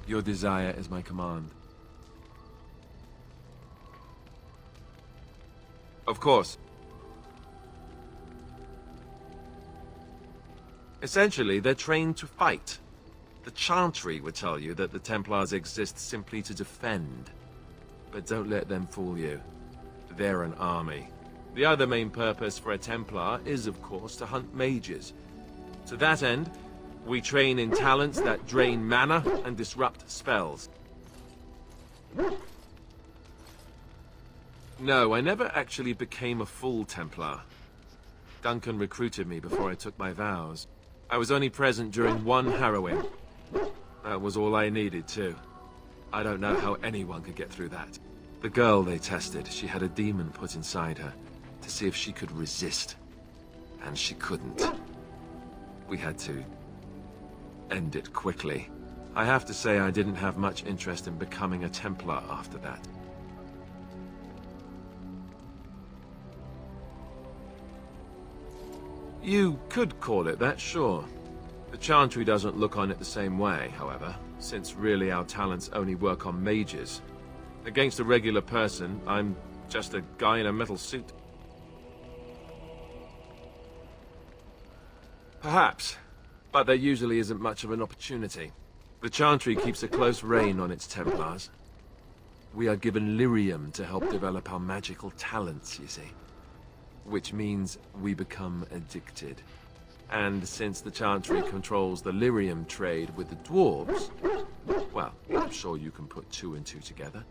Your desire is my command. Of course. Essentially, they're trained to fight. The Chantry would tell you that the Templars exist simply to defend. But don't let them fool you. They're an army. The other main purpose for a Templar is, of course, to hunt mages. To that end, we train in talents that drain mana and disrupt spells. No, I never actually became a full Templar. Duncan recruited me before I took my vows. I was only present during one harrowing. That was all I needed, too. I don't know how anyone could get through that. The girl they tested, she had a demon put inside her to see if she could resist. And she couldn't. We had to end it quickly. I have to say I didn't have much interest in becoming a Templar after that. You could call it that, sure. The Chantry doesn't look on it the same way, however, since really our talents only work on mages. Against a regular person, I'm just a guy in a metal suit. Perhaps, but there usually isn't much of an opportunity. The Chantry keeps a close rein on its Templars. We are given lyrium to help develop our magical talents, you see. Which means we become addicted. And since the Chantry controls the lyrium trade with the dwarves, well, I'm sure you can put two and two together.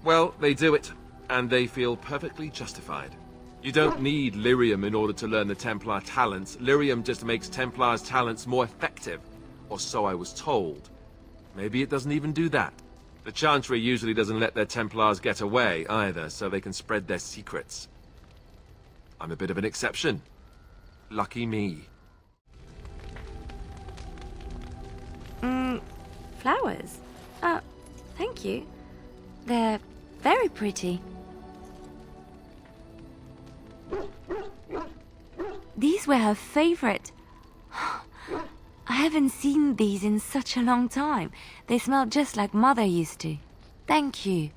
Well, they do it, and they feel perfectly justified. You don't need lyrium in order to learn the Templar talents. Lyrium just makes Templars' talents more effective, or so I was told. Maybe it doesn't even do that. The Chantry usually doesn't let their Templars get away, either, so they can spread their secrets. I'm a bit of an exception. Lucky me. Flowers? Thank you. They're very pretty. These were her favorite. I haven't seen these in such a long time. They smell just like Mother used to. Thank you.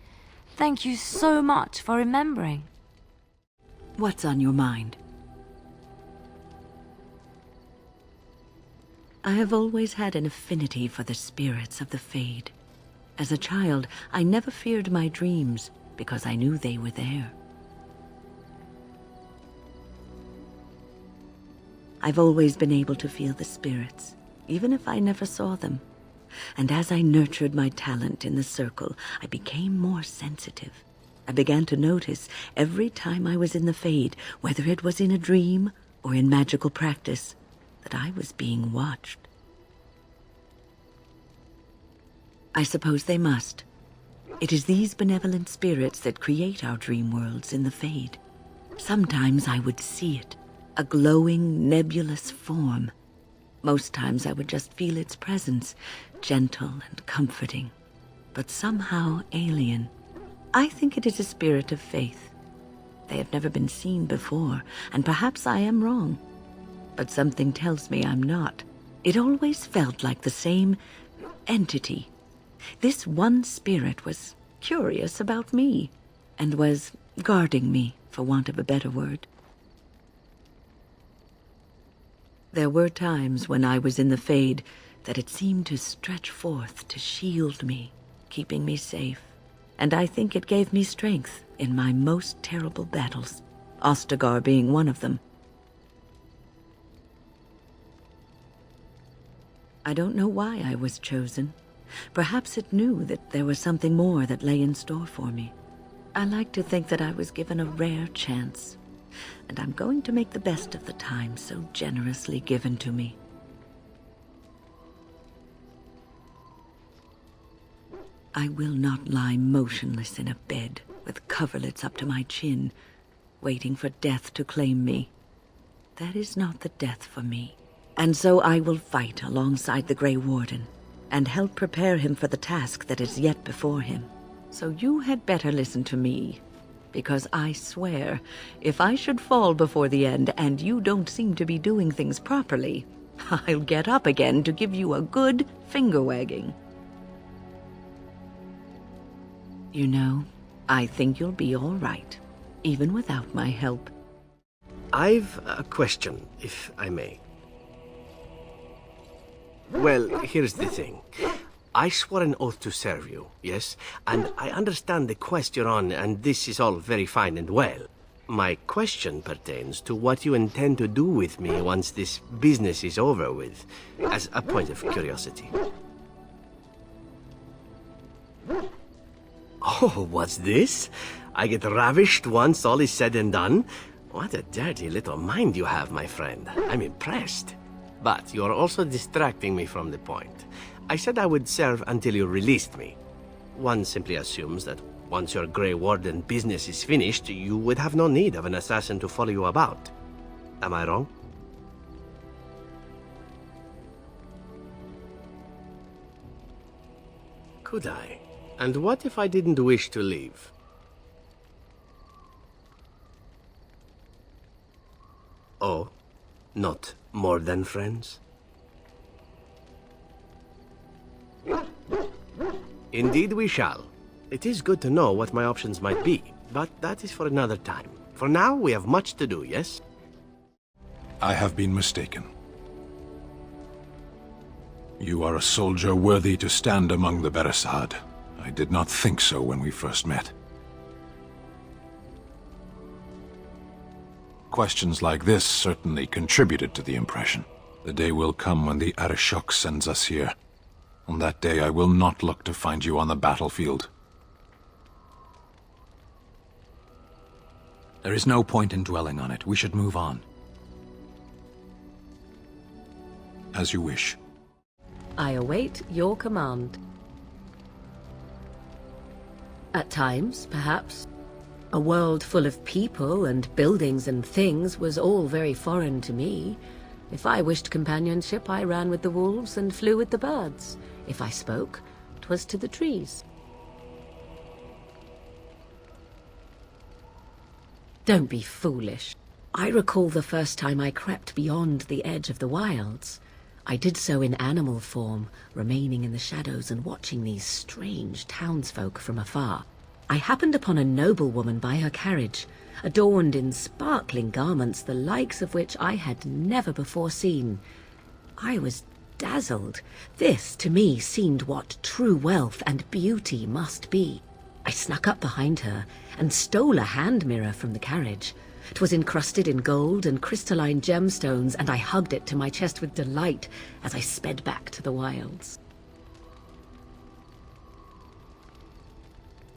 Thank you so much for remembering. What's on your mind? I have always had an affinity for the spirits of the Fade. As a child, I never feared my dreams because I knew they were there. I've always been able to feel the spirits, even if I never saw them. And as I nurtured my talent in the circle, I became more sensitive. I began to notice every time I was in the Fade, whether it was in a dream or in magical practice, that I was being watched. I suppose they must. It is these benevolent spirits that create our dream worlds in the Fade. Sometimes I would see it, a glowing, nebulous form. Most times I would just feel its presence, gentle and comforting, but somehow alien. I think it is a spirit of faith. They have never been seen before, and perhaps I am wrong. But something tells me I'm not. It always felt like the same entity. This one spirit was curious about me, and was guarding me, for want of a better word. There were times when I was in the Fade that it seemed to stretch forth to shield me, keeping me safe. And I think it gave me strength in my most terrible battles, Ostagar being one of them. I don't know why I was chosen. Perhaps it knew that there was something more that lay in store for me. I like to think that I was given a rare chance, and I'm going to make the best of the time so generously given to me. I will not lie motionless in a bed with coverlets up to my chin, waiting for death to claim me. That is not the death for me. And so I will fight alongside the Grey Warden, and help prepare him for the task that is yet before him. So you had better listen to me. because I swear, if I should fall before the end and you don't seem to be doing things properly, I'll get up again to give you a good finger-wagging. You know, I think you'll be all right, even without my help. I've a question, if I may. Well, here's the thing. I swore an oath to serve you, yes? And I understand the quest you're on, and this is all very fine and well. My question pertains to what you intend to do with me once this business is over with, as a point of curiosity. Oh, what's this? I get ravished once all is said and done? What a dirty little mind you have, my friend. I'm impressed. But you're also distracting me from the point. I said I would serve until you released me. One simply assumes that once your Grey Warden business is finished, you would have no need of an assassin to follow you about. Am I wrong? Could I? And what if I didn't wish to leave? Oh, not more than friends? Indeed we shall. It is good to know what my options might be, but that is for another time. For now, we have much to do, yes? I have been mistaken. You are a soldier worthy to stand among the Beresad. I did not think so when we first met. Questions like this certainly contributed to the impression. The day will come when the Arishok sends us here. On that day, I will not look to find you on the battlefield. There is no point in dwelling on it. We should move on. As you wish. I await your command. At times, perhaps. A world full of people and buildings and things was all very foreign to me. If I wished companionship, I ran with the wolves and flew with the birds. If I spoke, 'twas to the trees. Don't be foolish. I recall the first time I crept beyond the edge of the wilds. I did so in animal form, remaining in the shadows and watching these strange townsfolk from afar. I happened upon a noblewoman by her carriage, adorned in sparkling garments, the likes of which I had never before seen. I was dazzled. This, to me, seemed what true wealth and beauty must be. I snuck up behind her and stole a hand mirror from the carriage. 'Twas encrusted in gold and crystalline gemstones, and I hugged it to my chest with delight as I sped back to the wilds.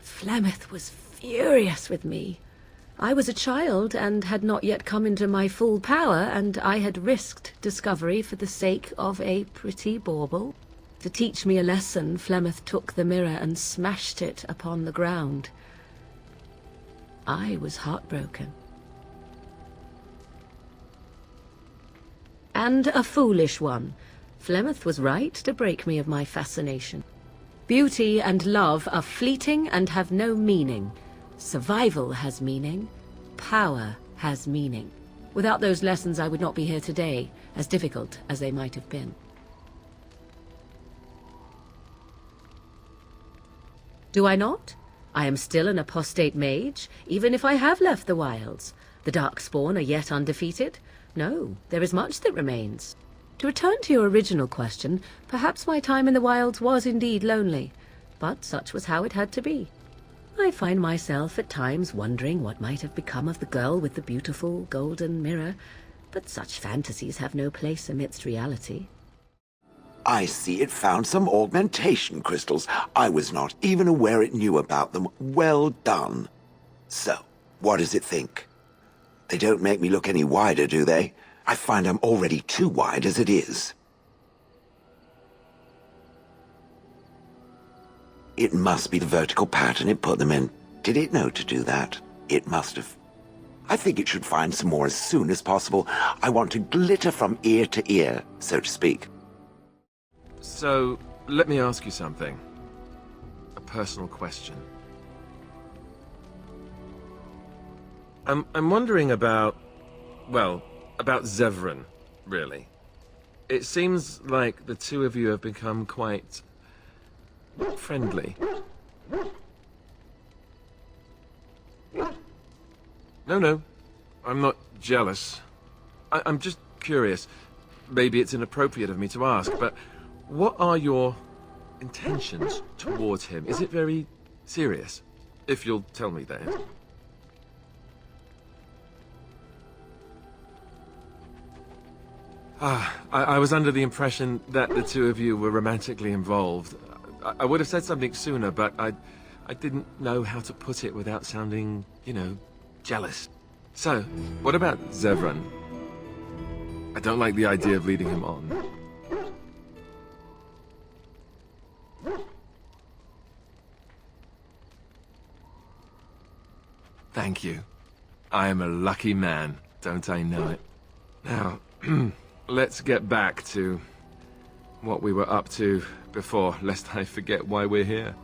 Flemeth was furious with me. I was a child and had not yet come into my full power, and I had risked discovery for the sake of a pretty bauble. To teach me a lesson, Flemeth took the mirror and smashed it upon the ground. I was heartbroken. And a foolish one. Flemeth was right to break me of my fascination. Beauty and love are fleeting and have no meaning. Survival has meaning. Power has meaning. Without those lessons, I would not be here today, as difficult as they might have been. Do I not? I am still an apostate mage, even if I have left the wilds. The Darkspawn are yet undefeated. No, there is much that remains. To return to your original question, perhaps my time in the wilds was indeed lonely, but such was how it had to be. I find myself at times wondering what might have become of the girl with the beautiful golden mirror, but such fantasies have no place amidst reality. I see it found some augmentation crystals. I was not even aware it knew about them. Well done. So, what does it think? They don't make me look any wider, do they? I find I'm already too wide as it is. It must be the vertical pattern it put them in. Did it know to do that? It must have. I think it should find some more as soon as possible. I want to glitter from ear to ear, so to speak. So, let me ask you something. A personal question. I'm wondering about, well, about Zevran, really. It seems like the two of you have become quite friendly. No, I'm not jealous. I'm just curious. Maybe it's inappropriate of me to ask, but what are your intentions towards him? Is it very serious? If you'll tell me that. I was under the impression that the two of you were romantically involved. I would have said something sooner, but I didn't know how to put it without sounding, you know, jealous. So, what about Zevran? I don't like the idea of leading him on. Thank you. I am a lucky man, don't I know it? Now, let's get back to what we were up to before, lest I forget why we're here.